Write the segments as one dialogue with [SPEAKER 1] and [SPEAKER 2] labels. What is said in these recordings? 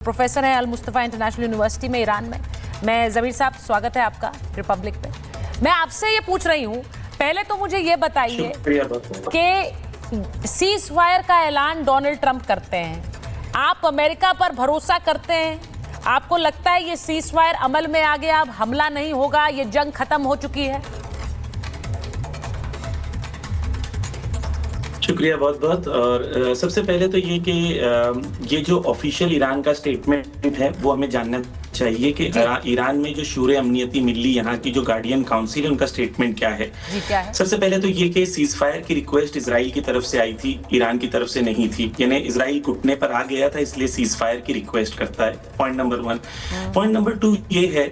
[SPEAKER 1] Professor हैं अल Mustafa international university में Iran में। मैं ज़मीर साहब, स्वागत है आपका रिपब्लिक पे। मैं आपसे ये पूछ रही हूँ, पहले तो मुझे ये बताइए कि सीज फायर का ऐलान डोनाल्ड ट्रंप करते हैं, आप अमेरिका पर भरोसा करते हैं? आपको लगता है ये सीज फायर अमल में आ गया, अब हमला नहीं होगा, ये जंग खत्म हो चुकी है?
[SPEAKER 2] शुक्रिया बहुत बहुत। और सबसे पहले तो ये कि ये जो ऑफिशियल ईरान का स्टेटमेंट है वो हमें जानना चाहिए कि ईरान में जो शूरे अमनियती मिली, यहाँ की जो गार्डियन काउंसिल है, उनका स्टेटमेंट क्या है।
[SPEAKER 1] क्या है? सबसे
[SPEAKER 2] पहले तो ये कि सीज फायर की रिक्वेस्ट इजराइल की तरफ से आई थी, ईरान की तरफ से नहीं थी। यानी इजराइल घुटने पर आ गया था, इसलिए सीज फायर की रिक्वेस्ट करता है। Point number 1। पॉइंट नंबर 2 ये है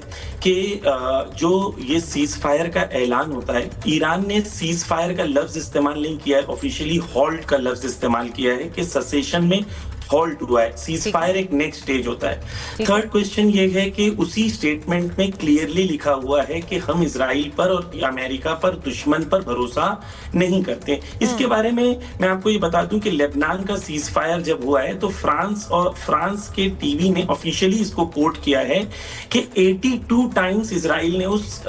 [SPEAKER 2] कि जो ये सीज फायर का ऐलान होता है, ईरान ने सीज फायर का लफ्ज इस्तेमाल नहीं किया है, ऑफिशियली हॉल्ट का लफ्ज इस्तेमाल किया है कि सेसेशन में हॉल्ट हुआ है। सीज फायर एक नेक्स्ट स्टेज होता है। थर्ड क्वेश्चन ये है कि उसी स्टेटमेंट में क्लियरली लिखा हुआ है कि हम इजराइल पर और अमेरिका पर, दुश्मन पर भरोसा नहीं करते। इसके बारे में मैं आपको ये बता दूं कि लेबनान का सीज फायर जब हुआ है तो फ्रांस के टीवी ने ऑफिशियली इसको कोट किया है कि 82 टाइम्स इजराइल ने उस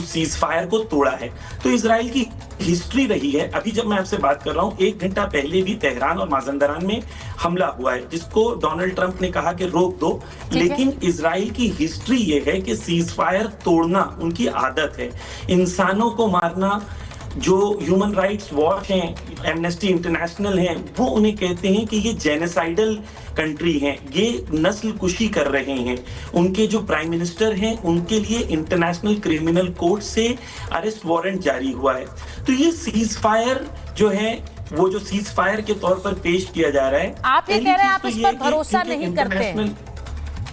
[SPEAKER 2] सीज फायर को तोड़ा है। तो इजराइल की हिस्ट्री रही है। अभी जब मैं आपसे बात कर रहा हूँ, 1 घंटा पहले भी तेहरान और माज़ंदारान में हमला हुआ है, जिसको डोनाल्ड ट्रंप ने कहा कि रोक दो। लेकिन इजराइल की हिस्ट्री ये है कि सीज फायर तोड़ना उनकी आदत है। इंसानों को मारना, जो ह्यूमन राइट्स वॉच हैं, एमनेस्टी इंटरनेशनल हैं, वो उन्हें कहते हैं कि ये जेनोसाइडल कंट्री हैं, ये नस्ल कुशी कर रहे हैं। उनके जो प्राइम मिनिस्टर हैं, उनके लिए इंटरनेशनल क्रिमिनल कोर्ट से अरेस्ट वारंट जारी हुआ है। तो ये सीज फायर जो है, वो जो सीज फायर के तौर पर पेश किया जा रहा है,
[SPEAKER 1] आप ये कह रहे हैं आप इस पर भरोसा नहीं करते हैं?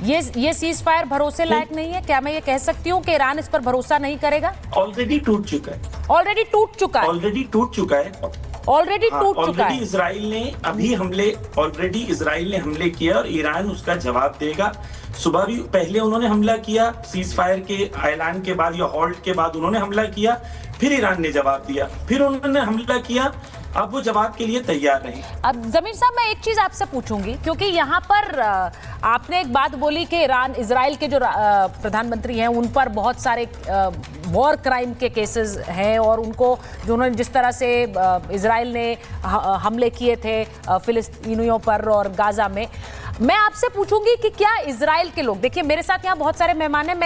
[SPEAKER 1] ये सीज फायर भरोसे लायक नहीं है? क्या मैं ये कह सकती हूँ कि ईरान इस पर भरोसा नहीं करेगा?
[SPEAKER 2] ऑलरेडी टूट चुका है। इजराइल ने हमले किए और ईरान उसका जवाब देगा। सुबह भी पहले उन्होंने हमला किया, सीज फायर के ऐलान के बाद या हॉल्ट के बाद उन्होंने हमला किया, फिर ईरान ने जवाब दिया, फिर उन्होंने हमला किया। अब वो जवाब के लिए तैयार नहीं। अब
[SPEAKER 1] ज़मीर साहब, मैं एक चीज आपसे पूछूंगी, क्योंकि यहाँ पर आपने एक बात बोली कि इजराइल के जो प्रधानमंत्री हैं उन पर बहुत सारे वॉर क्राइम के केसेस हैं, और उनको जो उन्होंने जिस तरह से इजराइल ने हमले किए थे फिलिस्तीनियों पर और गाजा में, मैं आपसे पूछूंगी कि क्या इजराइल के लोग, देखिए मेरे साथ यहाँ बहुत सारे मेहमान हैं,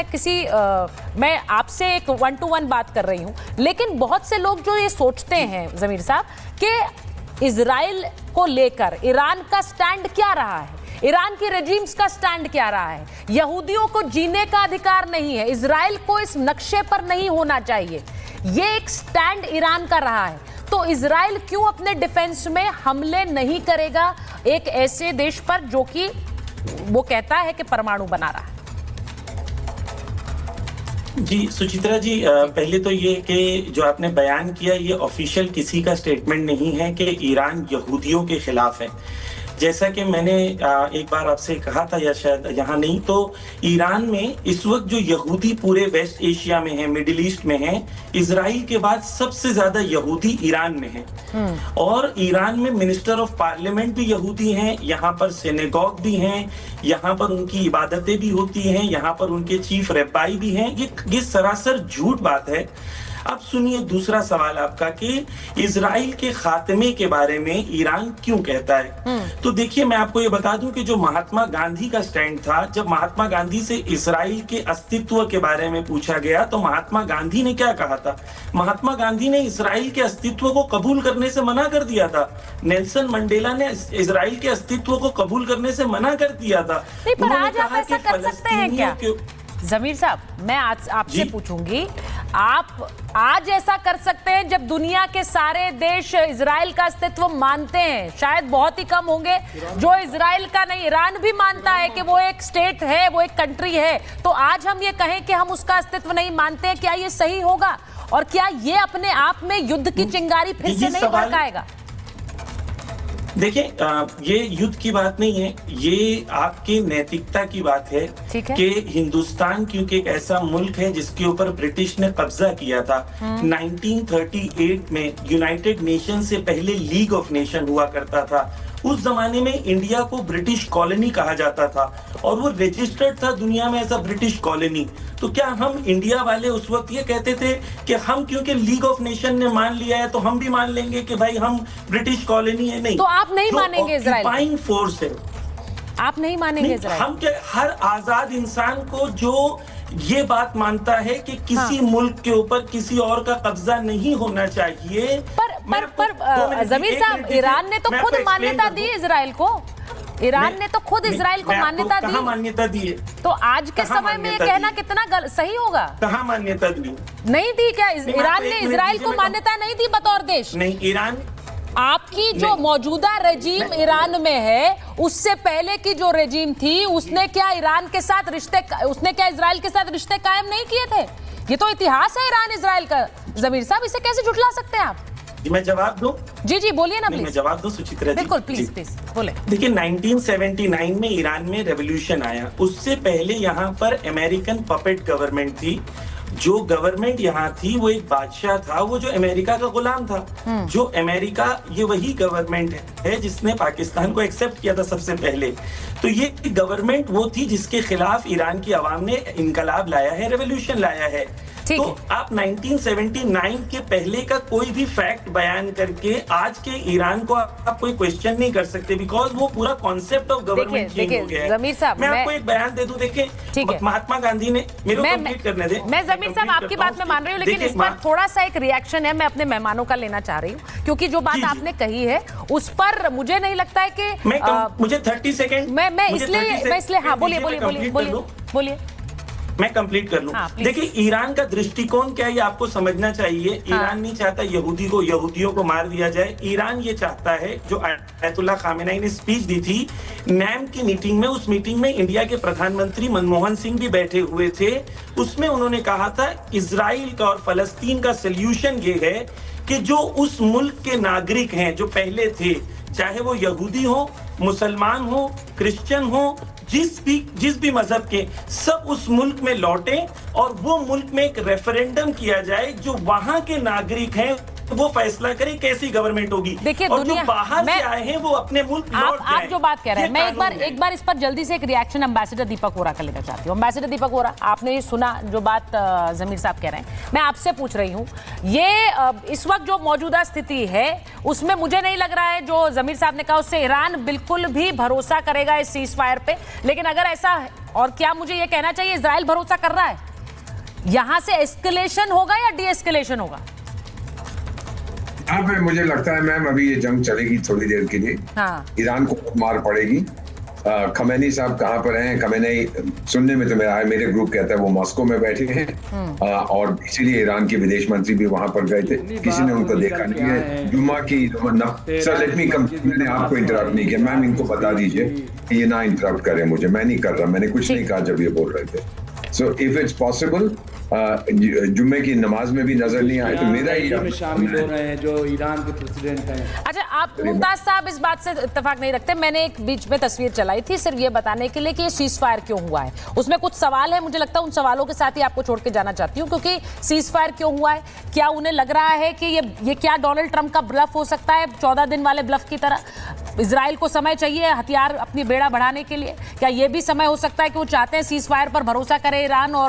[SPEAKER 1] मैं आपसे एक 1-to-1 बात कर रही हूँ, लेकिन बहुत से लोग जो ये सोचते हैं ज़मीर साहब कि इजराइल को लेकर ईरान का स्टैंड क्या रहा है, ईरान की रेजिम्स का स्टैंड क्या रहा है, यहूदियों को जीने का अधिकार नहीं है, इजराइल को इस नक्शे पर नहीं होना चाहिए, ये एक स्टैंड ईरान का रहा है। तो इजराइल क्यों अपने डिफेंस में हमले नहीं करेगा एक ऐसे देश पर जो कि वो कहता है कि परमाणु बना रहा है?
[SPEAKER 2] जी सुचित्रा जी, पहले तो ये कि जो आपने बयान किया, ये ऑफिशियल किसी का स्टेटमेंट नहीं है कि ईरान यहूदियों के खिलाफ है। जैसा कि मैंने एक बार आपसे कहा था, या शायद यहाँ नहीं, तो ईरान में इस वक्त जो यहूदी पूरे वेस्ट एशिया में है, मिडिल ईस्ट में है, इजराइल के बाद सबसे ज्यादा यहूदी ईरान में है। और ईरान में मिनिस्टर ऑफ पार्लियामेंट भी यहूदी हैं, यहाँ पर सिनेगॉग भी हैं, यहाँ पर उनकी इबादतें भी होती हैं, यहाँ पर उनके चीफ रब्बाई भी हैं। ये सरासर झूठ बात है। अब सुनिए दूसरा सवाल आपका कि इजराइल के खात्मे के बारे में ईरान क्यों कहता है। तो देखिए, मैं आपको ये बता दूं कि जो महात्मा गांधी का स्टैंड था, जब महात्मा गांधी से इजराइल के अस्तित्व के बारे में पूछा गया तो महात्मा गांधी ने क्या कहा था? महात्मा गांधी ने इजराइल के अस्तित्व को कबूल करने से मना कर दिया था। नेल्सन मंडेला ने इजराइल के अस्तित्व को कबूल करने से मना कर दिया था।
[SPEAKER 1] पर आज आप ऐसा कर सकते हैं क्या ज़मीर साहब? मैं आज आपसे पूछूंगी, आप आज ऐसा कर सकते हैं जब दुनिया के सारे देश इजराइल का अस्तित्व मानते हैं? शायद बहुत ही कम होंगे जो इजराइल का नहीं, ईरान भी मानता है कि वो एक स्टेट है, वो एक कंट्री है। तो आज हम ये कहें कि हम उसका अस्तित्व नहीं मानते हैं, क्या ये सही होगा? और क्या ये अपने आप में युद्ध की चिंगारी फिर से नहीं भड़काएगा?
[SPEAKER 2] देखिए, ये युद्ध की बात नहीं है, ये आपकी नैतिकता की बात है कि हिंदुस्तान क्योंकि एक ऐसा मुल्क है जिसके ऊपर ब्रिटिश ने कब्जा किया था। 1938 में यूनाइटेड नेशन से पहले लीग ऑफ नेशन हुआ करता था, उस जमाने में इंडिया को ब्रिटिश कॉलोनी कहा जाता था और वो रजिस्टर्ड था दुनिया में एज अ ब्रिटिश कॉलोनी। तो क्या हम इंडिया वाले उस वक्त ये कहते थे कि हम क्योंकि लीग ऑफ नेशन ने मान लिया है तो हम भी मान लेंगे कि भाई हम ब्रिटिश कॉलोनी है? नहीं।
[SPEAKER 1] तो आप नहीं मानेंगे इजराइल?
[SPEAKER 2] ऑक्यूपाइंग फोर्स है,
[SPEAKER 1] आप नहीं मानेंगे इजराइल?
[SPEAKER 2] हम क्या, हर आजाद इंसान को जो ये बात मानता है कि किसी मुल्क के ऊपर किसी और का कब्जा नहीं होना चाहिए।
[SPEAKER 1] पर जमीर साहब, ईरान ने तो खुद मान्यता दी इजराइल को। ईरान ने तो खुद इजराइल को मान्यता दी।
[SPEAKER 2] कहाँ मान्यता दी है?
[SPEAKER 1] तो आज के समय में ये कहना कितना सही होगा?
[SPEAKER 2] कहाँ मान्यता दी?
[SPEAKER 1] नहीं दी क्या? ईरान ने इजराइल को मान्यता नहीं दी बतौर देश?
[SPEAKER 2] नहीं, ईरान
[SPEAKER 1] आपकी जो मौजूदा रेजीम ईरान में है, उससे पहले की जो रेजीम थी उसने क्या ईरान के साथ रिश्ते, उसने क्या इजराइल के साथ रिश्ते कायम नहीं किए थे? ये तो इतिहास है ईरान इजराइल का। जमीर साहब, इसे कैसे झुठला सकते हैं आप?
[SPEAKER 2] मैं जवाब दूं?
[SPEAKER 1] जी बोलिए ना प्लीज।
[SPEAKER 2] मैं जवाब दूं सुचित्रा जी?
[SPEAKER 1] बिल्कुल, प्लीज बोले।
[SPEAKER 2] देखिए, 1979 में ईरान में रेवोल्यूशन आया। उससे पहले यहाँ पर अमेरिकन पपेट गवर्नमेंट थी। जो गवर्नमेंट यहाँ थी वो एक बादशाह था, वो जो अमेरिका का गुलाम था। जो अमेरिका, ये वही गवर्नमेंट है जिसने पाकिस्तान को एक्सेप्ट किया था सबसे पहले। तो ये गवर्नमेंट वो थी जिसके खिलाफ ईरान की आवाम ने इनकलाब लाया है, रेवोल्यूशन लाया है। तो आप 1979 के पहले का कोई भी फैक्ट बयान करके आज के ईरान को आप कोई क्वेश्चन नहीं कर सकते, बिकॉज वो पूरा कॉन्सेप्ट ऑफ गवर्नमेंट चेंज हो गया है।
[SPEAKER 1] जमीर साहब,
[SPEAKER 2] मैं आपको एक बयान दे दूं, देखिए महात्मा गांधी ने, मेरे को कंप्लीट करने दे।
[SPEAKER 1] मैं जमीर साहब आपकी बात में मान रही हूँ, लेकिन इस पर थोड़ा सा एक रिएक्शन है, मैं अपने मेहमानों का लेना चाह रही हूँ, क्योंकि जो बात आपने कही है उस पर मुझे नहीं लगता है कि
[SPEAKER 2] मुझे 30 सेकेंड
[SPEAKER 1] मैं इसलिए हाँ, बोलिए
[SPEAKER 2] मैं कंप्लीट कर लूं। देखिए, ईरान का दृष्टिकोण क्या है ये आपको समझना चाहिए। ईरान नहीं चाहता यहूदियों को मार दिया जाए। ईरान ये चाहता है, जो आयतुल्लाह खामेनी ने स्पीच दी थी नैम की मीटिंग में, उस मीटिंग में इंडिया के प्रधानमंत्री मनमोहन सिंह भी बैठे हुए थे। उसमें उन्होंने कहा था इजराइल का और फलस्तीन का सोल्यूशन ये है कि जो उस मुल्क के नागरिक हैं जो पहले थे, चाहे वो यहूदी हो, मुसलमान हो, क्रिश्चियन हो, जिस भी मजहब के, सब उस मुल्क में लौटे और वो मुल्क में एक रेफरेंडम किया जाए, जो वहां के नागरिक हैं वो फैसला करें कैसी गवर्नमेंट होगी।
[SPEAKER 1] देखिए,
[SPEAKER 2] और जो बाहर से आए हैं वो अपने मुल्क लौट जाएं।
[SPEAKER 1] आप जो बात कह रहे हैं, मैं एक बार इस पर जल्दी से एक रिएक्शन एम्बेसडर दीपक वोरा का लेना चाहती हूँ। एम्बेसडर दीपक वोरा, आपने ये सुना जो बात जमीर साहब कह रहे हैं, मैं आपसे पूछ रही हूँ, ये इस वक्त जो मौजूदा स्थिति है उसमें मुझे नहीं लग रहा है जो जमीर साहब ने कहा उससे ईरान बिल्कुल भी भरोसा करेगा इस सीज फायर पे। लेकिन अगर ऐसा है, और क्या मुझे ये कहना चाहिए इजराइल भरोसा कर रहा है, यहां से एस्केलेशन होगा या डी एस्केलेशन होगा?
[SPEAKER 3] यहाँ पे मुझे लगता है मैम, अभी ये जंग चलेगी थोड़ी देर के लिए। ईरान को मार पड़ेगी। खमेनी साहब कहाँ पर हैं? खमेनी सुनने में तो मेरे ग्रुप कहता है वो मॉस्को में बैठे हैं, और इसीलिए ईरान के विदेश मंत्री भी वहां पर गए थे, किसी ने उनको देखा नहीं है। जुम्मा की सर, लेट मी कम, मैंने आपको इंटरप्ट नहीं किया मैम, इनको बता दीजिए ये ना इंटरप्ट करें मुझे, मैं नहीं कर रहा, मैंने कुछ नहीं कहा जब ये बोल रहे थे। सो इफ इट्स पॉसिबल, जुम्मे की नमाज में भी नजर नहीं आए तो मेरा ही
[SPEAKER 4] शामिल हो रहे हैं जो ईरान के प्रेसिडेंट हैं।
[SPEAKER 1] अच्छा, आप मुमताज साहब इस बात से इत्तेफाक नहीं रखते? मैंने एक बीच में तस्वीर चलाई थी सिर्फ ये बताने के लिए कि ये सीज फायर क्यों हुआ है। उसमें कुछ सवाल है, मुझे लगता है उन सवालों के साथ ही आपको छोड़ के जाना चाहती हूँ, क्योंकि सीज फायर क्यों हुआ है? क्या उन्हें लग रहा है कि ये क्या डोनाल्ड ट्रंप का ब्लफ हो सकता है, 14 दिन वाले ब्लफ की तरह? इजराइल को समय चाहिए हथियार अपनी बेड़ा बढ़ाने के लिए। क्या ये भी समय हो सकता है कि वो चाहते हैं सीज फायर पर भरोसा करे ईरान और